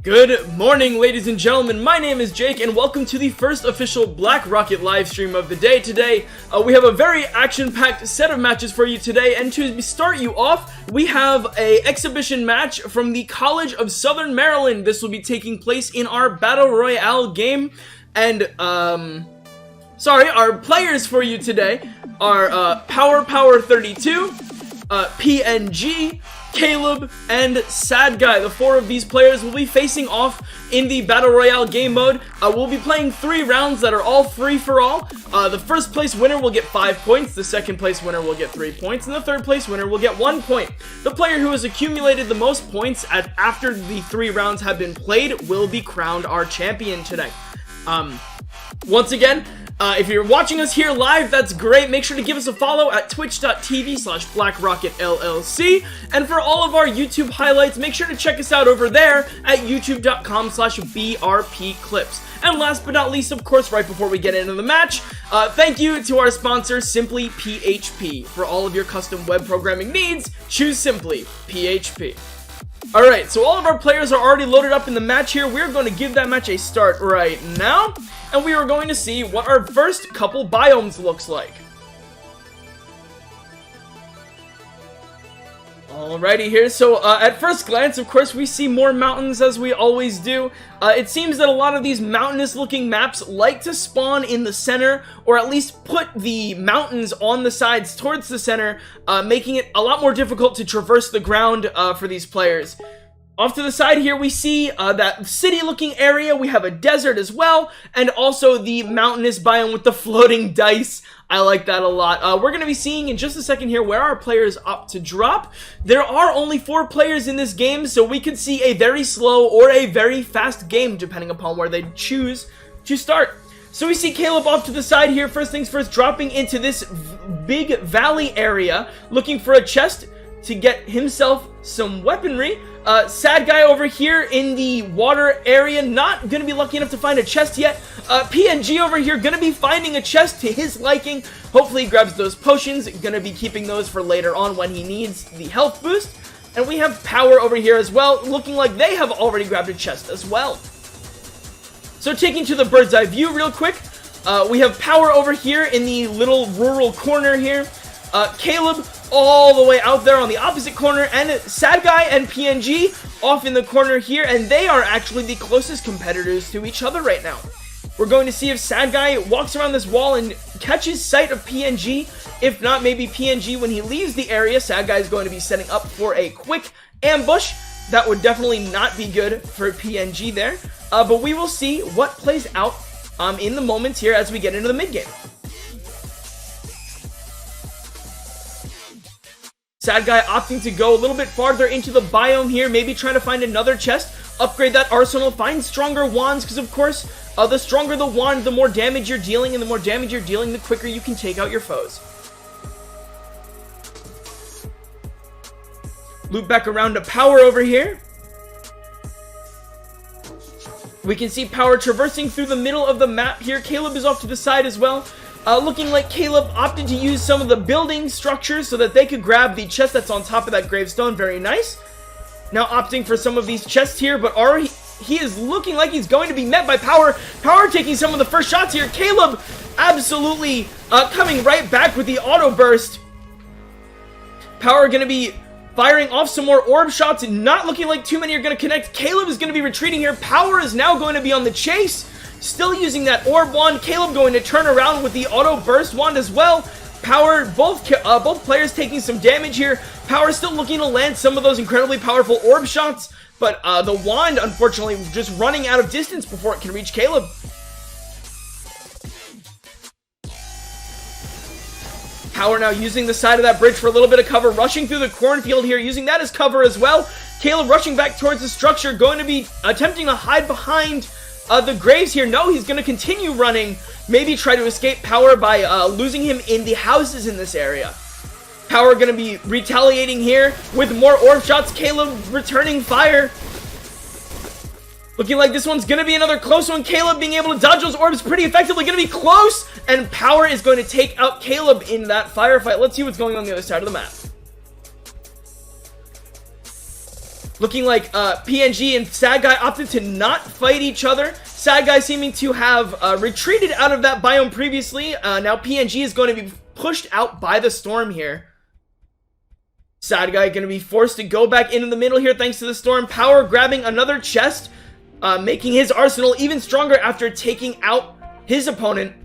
Good morning, ladies and gentlemen. My name is Jake, and welcome to the first official Black Rocket live stream of the day. Today, we have a very action-packed set of matches for you today, and to start you off, we have a exhibition match from the College of Southern Maryland. This will be taking place in our Battle Royale game, and, our players for you today are, Power 32, PNG, Caleb, and Sad Guy. The four of these players will be facing off in the Battle Royale game mode. We'll be playing 3 rounds that are all free-for-all. The first place winner will get 5 points, the second place winner will get 3 points, and the third place winner will get 1 point. The player who has accumulated the most points after the 3 rounds have been played will be crowned our champion today. Once again, if you're watching us here live, that's great. Make sure to give us a follow at twitch.tv/BlackRocketLLC. And for all of our YouTube highlights, make sure to check us out over there at youtube.com/BRPClips. And last but not least, of course, right before we get into the match, thank you to our sponsor, Simply PHP. For all of your custom web programming needs, choose Simply PHP. Alright, so all of our players are already loaded up in the match here. We're going to give that match a start right now, and we are going to see what our first couple biomes looks like. Alrighty here, so at first glance, of course, we see more mountains as we always do. It seems that a lot of these mountainous looking maps like to spawn in the center, or at least put the mountains on the sides towards the center, making it a lot more difficult to traverse the ground for these players. Off to the side here, we see that city-looking area. We have a desert as well, and also the mountainous biome with the floating dice. I like that a lot. We're going to be seeing in just a second here where our players opt to drop. There are only 4 players in this game, so we could see a very slow or a very fast game, depending upon where they choose to start. So we see Caleb off to the side here. First things first, dropping into this big valley area, looking for a chest to get himself some weaponry. Sad Guy over here in the water area, not gonna be lucky enough to find a chest yet. PNG over here, gonna be finding a chest to his liking. Hopefully he grabs those potions, gonna be keeping those for later on when he needs the health boost. And we have Power over here as well, looking like they have already grabbed a chest as well. So taking to the bird's eye view real quick, we have Power over here in the little rural corner here. Caleb all the way out there on the opposite corner, and Sad Guy and PNG off in the corner here, and they are actually the closest competitors to each other right now. We're going to see if Sad Guy walks around this wall and catches sight of PNG. If not, maybe PNG, when he leaves the area, Sad Guy is going to be setting up for a quick ambush. That would definitely not be good for PNG there, but we will see what plays out in the moments here as we get into the mid-game. Sad Guy opting to go a little bit farther into the biome here, maybe trying to find another chest, upgrade that arsenal, find stronger wands, because of course, the stronger the wand, the more damage you're dealing, and the more damage you're dealing, the quicker you can take out your foes. Loop back around to Power over here. We can see Power traversing through the middle of the map here. Caleb is off to the side as well. Looking like Caleb opted to use some of the building structures so that they could grab the chest that's on top of that gravestone. Very nice. Now opting for some of these chests here, but he is looking like he's going to be met by Power. Power taking some of the first shots here. Caleb absolutely coming right back with the auto burst. Power going to be firing off some more orb shots, and not looking like too many are going to connect. Caleb is going to be retreating here. Power is now going to be on the chase. Still using that orb wand. Caleb going to turn around with the auto burst wand as well. Power, both players taking some damage here. Power still looking to land some of those incredibly powerful orb shots, but the wand, unfortunately, just running out of distance before it can reach Caleb. Power now using the side of that bridge for a little bit of cover, rushing through the cornfield here, using that as cover as well. Caleb rushing back towards the structure, going to be attempting to hide behind the graves here. No, he's going to continue running. Maybe try to escape Power by losing him in the houses in this area. Power going to be retaliating here with more orb shots. Caleb returning fire. Looking like this one's going to be another close one. Caleb being able to dodge those orbs pretty effectively. Going to be close. And Power is going to take out Caleb in that firefight. Let's see what's going on the other side of the map. Looking like PNG and Sad Guy opted to not fight each other. Sad Guy seeming to have retreated out of that biome previously. Now PNG is going to be pushed out by the storm here. Sad Guy going to be forced to go back into the middle here thanks to the storm. Power grabbing another chest, making his arsenal even stronger after taking out his opponent.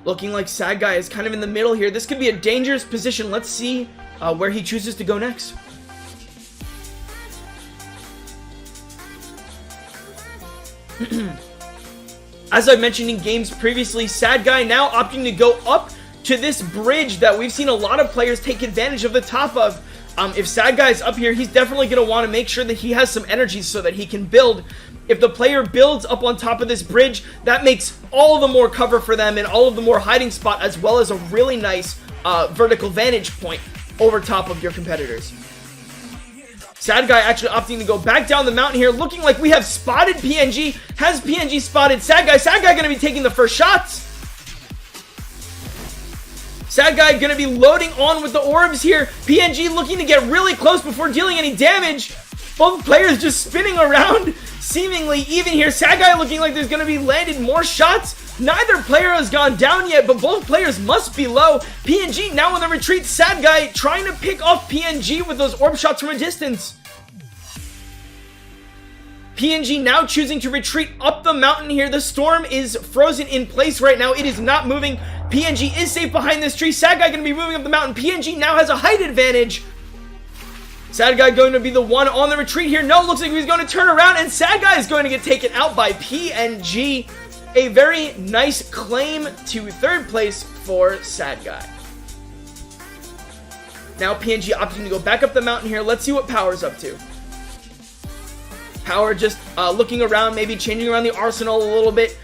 Looking like Sad Guy is kind of in the middle here. This could be a dangerous position. Let's see where he chooses to go next. As I mentioned in games previously, Sad Guy now opting to go up to this bridge that we've seen a lot of players take advantage of the top of. If Sad Guy is up here, he's definitely going to want to make sure that he has some energy so that he can build. If the player builds up on top of this bridge, that makes all the more cover for them and all of the more hiding spot, as well as a really nice vertical vantage point over top of your competitors. Sad Guy actually opting to go back down the mountain here, looking like we have spotted PNG. Has PNG spotted Sad Guy? Sad Guy going to be taking the first shots. Sad Guy going to be loading on with the orbs here. PNG looking to get really close before dealing any damage. Both players just spinning around, seemingly even here. Sad Guy looking like there's going to be landed more shots. Neither player has gone down yet, but both players must be low. PNG now in the retreat. Sad Guy trying to pick off PNG with those orb shots from a distance. PNG now choosing to retreat up the mountain here. The storm is frozen in place right now. It is not moving. PNG is safe behind this tree. Sad Guy going to be moving up the mountain. PNG now has a height advantage. Sad Guy going to be the one on the retreat here. No, looks like he's going to turn around, and Sad Guy is going to get taken out by PNG. A very nice claim to third place for Sad Guy. Now PNG opting to go back up the mountain here. Let's see what Power's up to. Power just looking around, maybe changing around the arsenal a little bit,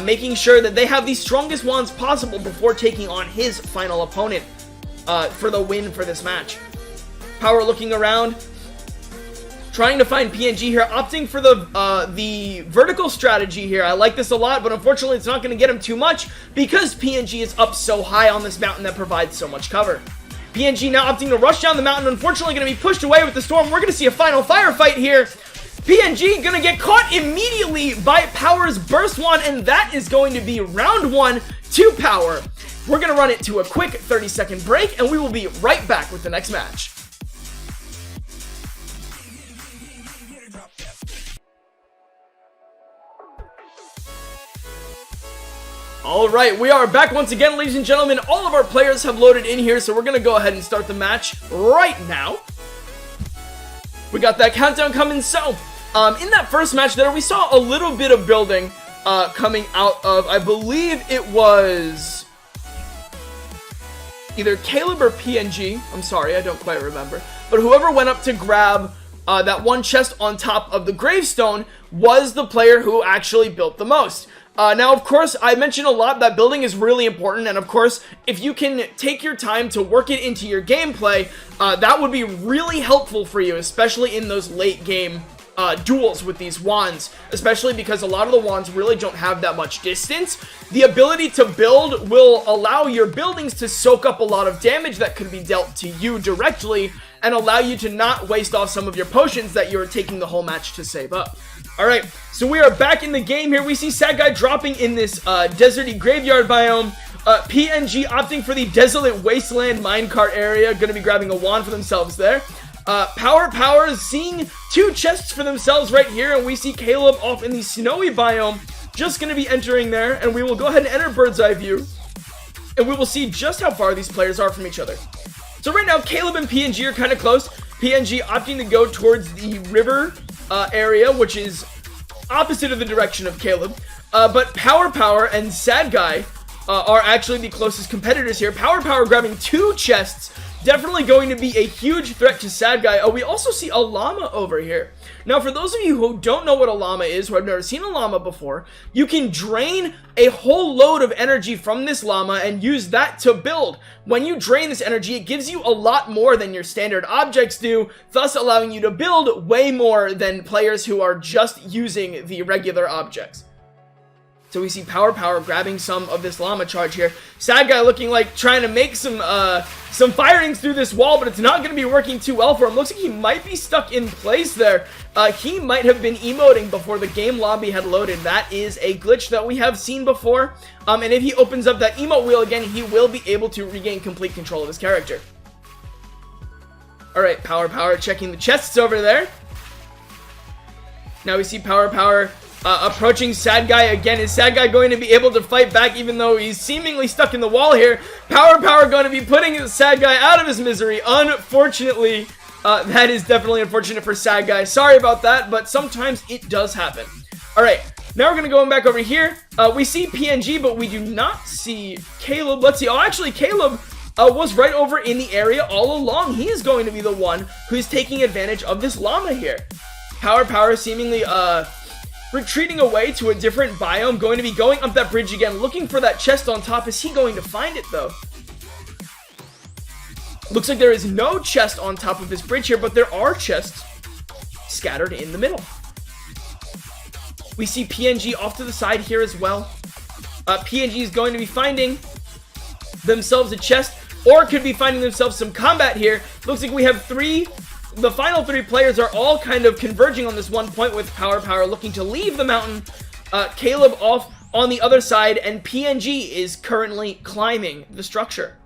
making sure that they have the strongest wands possible before taking on his final opponent for the win for this match. Power looking around, trying to find PNG here, opting for the vertical strategy here. I like this a lot, but unfortunately it's not going to get him too much because PNG is up so high on this mountain that provides so much cover. PNG now opting to rush down the mountain, unfortunately going to be pushed away with the storm. We're going to see a final firefight here. PNG going to get caught immediately by Power's Burst Wand, and that is going to be round 1 to Power. We're going to run it to a quick 30-second break, and we will be right back with the next match. Alright, we are back once again, ladies and gentlemen. All of our players have loaded in here, so we're going to go ahead and start the match right now. We got that countdown coming, so in that first match there, we saw a little bit of building coming out of, I believe it was either Caleb or PNG. I'm sorry, I don't quite remember. But whoever went up to grab that one chest on top of the gravestone was the player who actually built the most. Now, of course, I mentioned a lot that building is really important, and of course, if you can take your time to work it into your gameplay, that would be really helpful for you, especially in those late game duels with these wands, especially because a lot of the wands really don't have that much distance. The ability to build will allow your buildings to soak up a lot of damage that could be dealt to you directly, and allow you to not waste off some of your potions that you're taking the whole match to save up. Alright, so we are back in the game here. We see Sad Guy dropping in this deserty graveyard biome. PNG opting for the desolate wasteland minecart area. Going to be grabbing a wand for themselves there. Power seeing 2 chests for themselves right here. And we see Caleb off in the snowy biome. Just going to be entering there. And we will go ahead and enter bird's eye view. And we will see just how far these players are from each other. So right now, Caleb and PNG are kind of close. PNG opting to go towards the river area, which is opposite of the direction of Caleb. But Power and Sad Guy are actually the closest competitors here. Power grabbing 2 chests. Definitely going to be a huge threat to Sad Guy. Oh, we also see a llama over here. Now, for those of you who don't know what a llama is, who have never seen a llama before, you can drain a whole load of energy from this llama and use that to build. When you drain this energy, it gives you a lot more than your standard objects do, thus allowing you to build way more than players who are just using the regular objects. So we see Power grabbing some of this llama charge here. Sad Guy looking like trying to make some firings through this wall, but it's not going to be working too well for him. Looks like he might be stuck in place there. He might have been emoting before the game lobby had loaded. That is a glitch that we have seen before. And if he opens up that emote wheel again, he will be able to regain complete control of his character. Alright, Power checking the chests over there. Now we see Power approaching Sad Guy again. Is Sad Guy going to be able to fight back even though he's seemingly stuck in the wall here? Power going to be putting the Sad Guy out of his misery. Unfortunately, that is definitely unfortunate for Sad Guy. Sorry about that, but sometimes it does happen. Alright, now we're going to go back over here. We see PNG, but we do not see Caleb. Let's see. Oh, actually, Caleb was right over in the area all along. He is going to be the one who's taking advantage of this llama here. Power seemingly retreating away to a different biome, going to be going up that bridge again, looking for that chest on top. Is he going to find it though? Looks like there is no chest on top of this bridge here, but there are chests scattered in the middle. We see PNG off to the side here as well. PNG is going to be finding themselves a chest, or could be finding themselves some combat here. Looks like we have the final three players are all kind of converging on this one point, with Power looking to leave the mountain, Caleb off on the other side, and PNG is currently climbing the structure.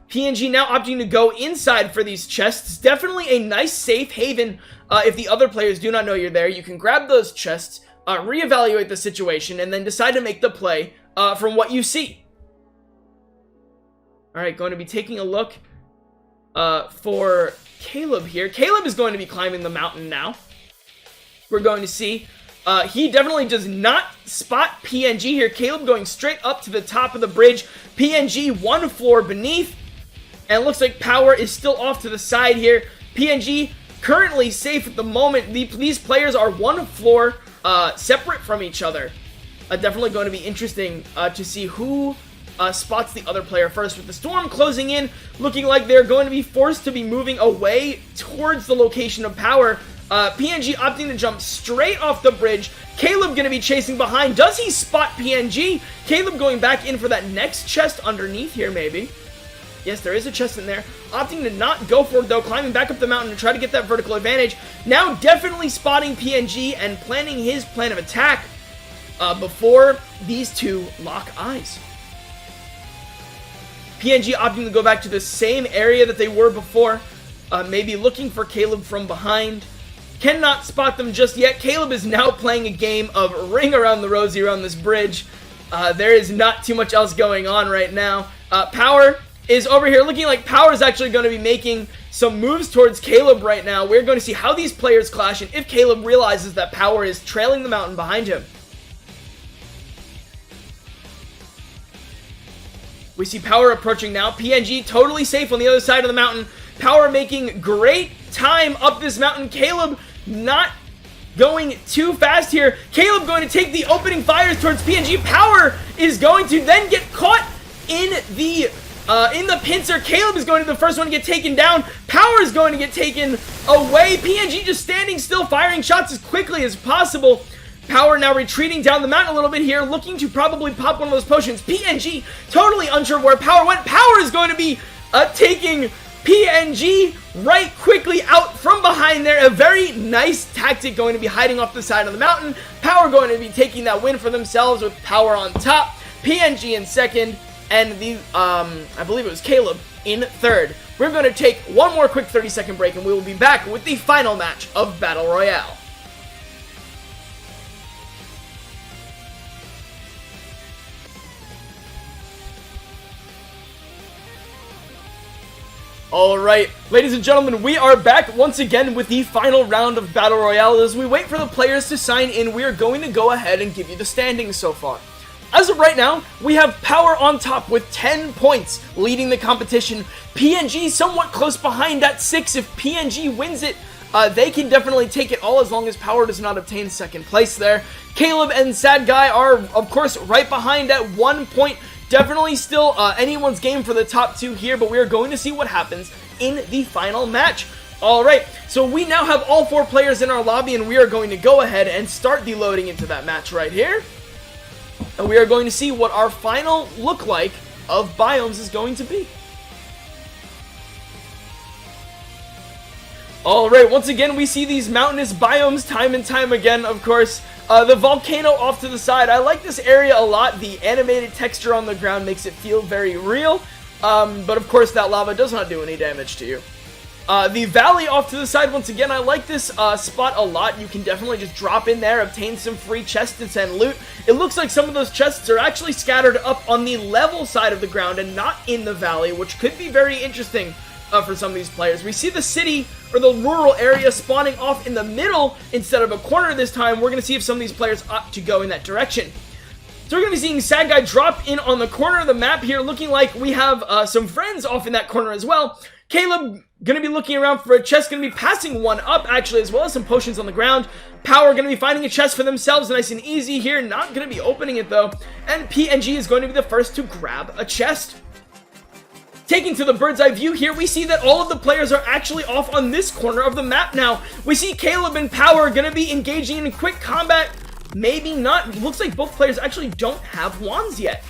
PNG now opting to go inside for these chests. Definitely a nice safe haven. If the other players do not know you're there, you can grab those chests, reevaluate the situation, and then decide to make the play from what you see. Alright, going to be taking a look for Caleb here. Caleb is going to be climbing the mountain now. We're going to see. He definitely does not spot PNG here. Caleb going straight up to the top of the bridge. PNG one floor beneath. And it looks like Power is still off to the side here. PNG currently safe at the moment. These players are one floor separate from each other. Definitely going to be interesting to see who spots the other player first. With the storm closing in, looking like they're going to be forced to be moving away towards the location of Power. PNG opting to jump straight off the bridge. Caleb going to be chasing behind. Does he spot PNG? Caleb going back in for that next chest underneath here, maybe. Yes, there is a chest in there. Opting to not go for it, though. Climbing back up the mountain to try to get that vertical advantage. Now definitely spotting PNG and planning his plan of attack before these two lock eyes. PNG opting to go back to the same area that they were before. Maybe looking for Caleb from behind. Cannot spot them just yet. Caleb is now playing a game of Ring Around the Rosie around this bridge. There is not too much else going on right now. Power is over here looking like Power is actually going to be making some moves towards Caleb right now. We're going to see how these players clash and if Caleb realizes that Power is trailing the mountain behind him. We see Power approaching now. PNG totally safe on the other side of the mountain. Power making great time up this mountain. Caleb not going too fast here. Caleb going to take the opening fires towards PNG. Power is going to then get caught in the pincer. Caleb is going to be the first one to get taken down. Power is going to get taken away. PNG just standing still, firing shots as quickly as possible. Power now retreating down the mountain a little bit here, looking to probably pop one of those potions. PNG totally unsure of where Power went. Power is going to be taking PNG right quickly out from behind there. A very nice tactic, going to be hiding off the side of the mountain. Power going to be taking that win for themselves with Power on top. PNG in second, and I believe it was Caleb in third. We're going to take one more quick 30-second break, and we will be back with the final match of Battle Royale. Alright, ladies and gentlemen, we are back once again with the final round of Battle Royale. As we wait for the players to sign in, we are going to go ahead and give you the standings so far. As of right now, we have Power on top with 10 points, leading the competition. PNG somewhat close behind at 6. If PNG wins it, they can definitely take it all as long as Power does not obtain second place there. Caleb and Sad Guy are, of course, right behind at 1 point. Definitely still anyone's game for the top two here, but we are going to see what happens in the final match. Alright, so we now have all 4 players in our lobby, and we are going to go ahead and start the loading into that match right here. And we are going to see what our final look like of biomes is going to be. Alright, once again, we see these mountainous biomes time and time again, of course. The volcano off to the side. I like this area a lot. The animated texture on the ground makes it feel very real. But of course, that lava does not do any damage to you. The valley off to the side, once again, I like this spot a lot. You can definitely just drop in there, obtain some free chests and loot. It looks like some of those chests are actually scattered up on the level side of the ground and not in the valley, which could be very interesting for some of these players. We see the city, or the rural area, spawning off in the middle instead of a corner this time. We're going to see if some of these players opt to go in that direction. So we're going to be seeing Sad Guy drop in on the corner of the map here, looking like we have some friends off in that corner as well. Caleb going to be looking around for a chest, going to be passing one up actually, as well as some potions on the ground. Power going to be finding a chest for themselves, nice and easy here, not going to be opening it though. And PNG is going to be the first to grab a chest. Taking to the bird's eye view here, we see that all of the players are actually off on this corner of the map now. We see Caleb and Power going to be engaging in quick combat. Maybe not. It looks like both players actually don't have wands yet.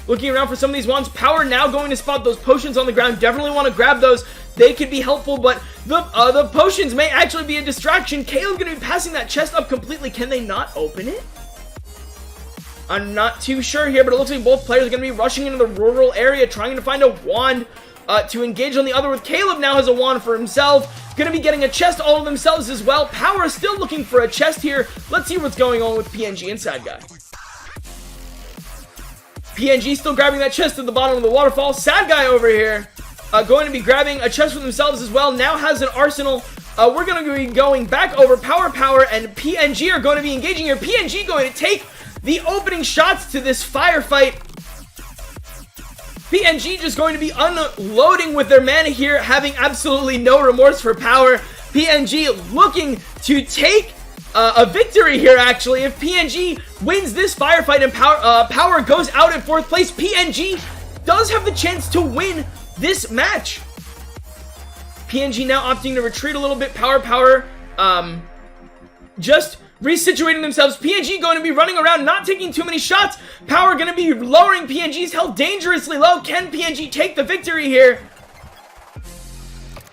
Looking around for some of these wands. Power now going to spot those potions on the ground. Definitely want to grab those. They could be helpful, but the potions may actually be a distraction. Caleb going to be passing that chest up completely. Can they not open it? I'm not too sure here, but it looks like both players are going to be rushing into the rural area, trying to find a wand to engage on the other with. Caleb now has a wand for himself. Going to be getting a chest all of themselves as well. Power is still looking for a chest here. Let's see what's going on with PNG and Sad Guy. PNG still grabbing that chest at the bottom of the waterfall. Sad Guy over here going to be grabbing a chest for themselves as well. Now has an arsenal. We're going to be going back over. Power, and PNG are going to be engaging here. PNG going to take the opening shots to this firefight. PNG just going to be unloading with their mana here, having absolutely no remorse for Power. PNG looking to take a victory here, actually. If PNG wins this firefight and Power goes out in 4th place, PNG does have the chance to win this match. PNG now opting to retreat a little bit. Power, just resituating themselves. PNG going to be running around, not taking too many shots. Power going to be lowering PNG's health dangerously low. Can PNG take the victory here?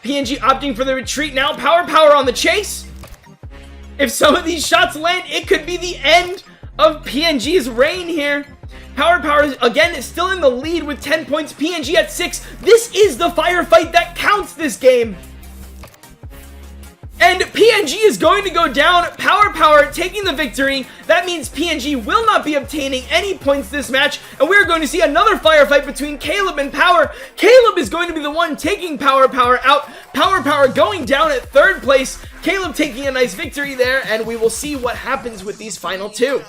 PNG opting for the retreat now. Power on the chase. If some of these shots land, it could be the end of PNG's reign here. Power again is still in the lead with 10 points. PNG at 6. This is the firefight that counts this game. And PNG is going to go down. Power taking the victory. That means PNG will not be obtaining any points this match. And we're going to see another firefight between Caleb and Power. Caleb is going to be the one taking Power out. Power going down at 3rd place. Caleb taking a nice victory there. And we will see what happens with these final two.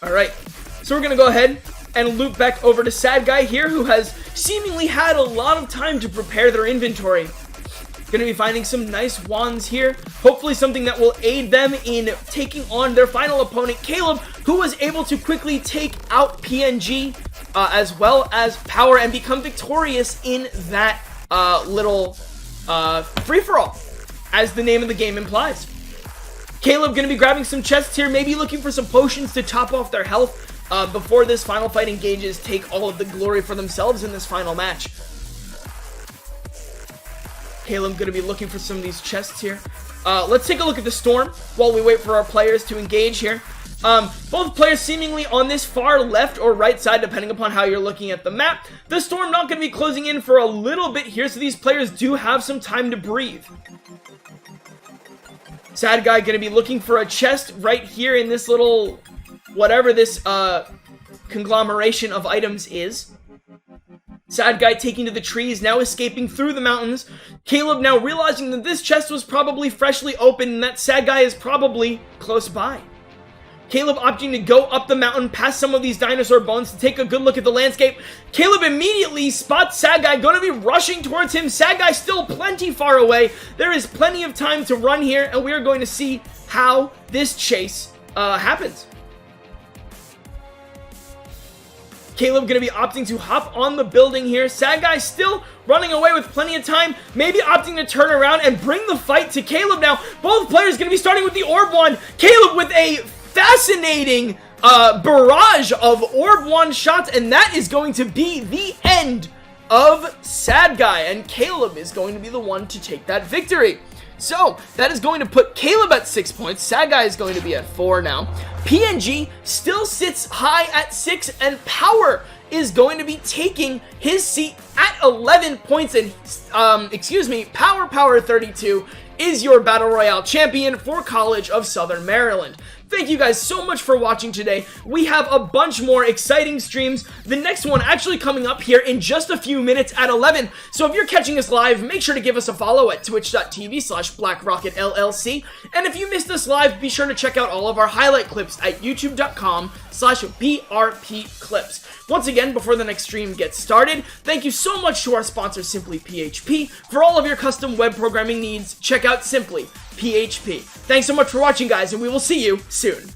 Alright, so we're going to go ahead and loop back over to Sad Guy here, who has seemingly had a lot of time to prepare their inventory. Going to be finding some nice wands here. Hopefully something that will aid them in taking on their final opponent, Caleb, who was able to quickly take out PNG as well as Power and become victorious in that little free-for-all, as the name of the game implies. Caleb going to be grabbing some chests here, maybe looking for some potions to top off their health before this final fight engages, take all of the glory for themselves in this final match. Caleb going to be looking for some of these chests here. Let's take a look at the storm while we wait for our players to engage here. Both players seemingly on this far left or right side, depending upon how you're looking at the map. The storm not going to be closing in for a little bit here, so these players do have some time to breathe. Sad Guy going to be looking for a chest right here in this little, whatever this conglomeration of items is. Sad Guy taking to the trees, now escaping through the mountains. Caleb now realizing that this chest was probably freshly opened and that Sad Guy is probably close by. Caleb opting to go up the mountain past some of these dinosaur bones to take a good look at the landscape. Caleb immediately spots Sad Guy, going to be rushing towards him. Sad Guy still plenty far away. There is plenty of time to run here, and we are going to see how this chase happens. Caleb gonna be opting to hop on the building here. Sad Guy still running away with plenty of time, maybe opting to turn around and bring the fight to Caleb now. Both players gonna be starting with the Orb Wand. Caleb with a fascinating barrage of Orb Wand shots, and that is going to be the end of Sad Guy, and Caleb is going to be the one to take that victory. So, that is going to put Caleb at 6 points. Sad Guy is going to be at 4 now. PNG still sits high at 6, and Power is going to be taking his seat at 11 points. And, Power 32 is your Battle Royale champion for College of Southern Maryland. Thank you guys so much for watching today. We have a bunch more exciting streams. The next one actually coming up here in just a few minutes at 11. So if you're catching us live, make sure to give us a follow at twitch.tv/BlackRocketLLC. And if you missed us live, be sure to check out all of our highlight clips at youtube.com/BRPclips. Once again, before the next stream gets started, thank you so much to our sponsor, Simply PHP. For all of your custom web programming needs, check out Simply PHP. Thanks so much for watching, guys, and we will see you soon.